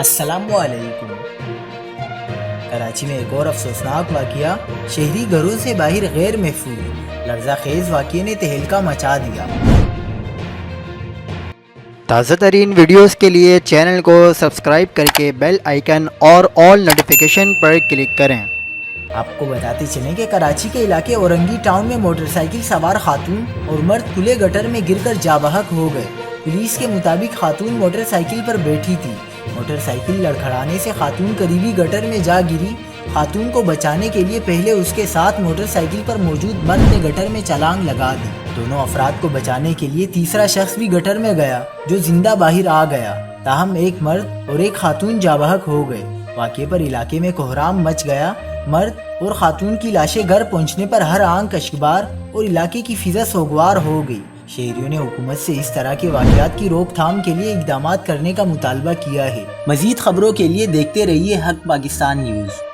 السلام علیکم۔ کراچی میں ایک اور افسوسناک واقعہ، شہری گھروں سے باہر غیر محفوظ، لرزہ خیز واقعے نے تہلکہ مچا دیا۔ تازہ ترین ویڈیوز کے لیے چینل کو سبسکرائب کر کے بیل آئیکن اور آل نوٹیفیکیشن پر کلک کریں۔ آپ کو بتاتے چلیں کہ کراچی کے علاقے اورنگی ٹاؤن میں موٹر سائیکل سوار خاتون اور مرد کھلے گٹر میں گر کر جاں بحق ہو گئے۔ پولیس کے مطابق خاتون موٹر سائیکل پر بیٹھی تھی۔ موٹر سائیکل لڑکھڑانے سے خاتون قریبی گٹر میں جا گری۔ خاتون کو بچانے کے لیے پہلے اس کے ساتھ موٹر سائیکل پر موجود مرد نے گٹر میں چھلانگ لگا دی۔ دونوں افراد کو بچانے کے لیے تیسرا شخص بھی گٹر میں گیا، جو زندہ باہر آ گیا، تاہم ایک مرد اور ایک خاتون جاں بحق ہو گئے۔ واقعے پر علاقے میں کوہرام مچ گیا۔ مرد اور خاتون کی لاشیں گھر پہنچنے پر ہر آنکھ اشکبار اور علاقے کی فضا سوگوار ہو گئی۔ شہریوں نے حکومت سے اس طرح کے واقعات کی روک تھام کے لیے اقدامات کرنے کا مطالبہ کیا ہے۔ مزید خبروں کے لیے دیکھتے رہیے حق پاکستان نیوز۔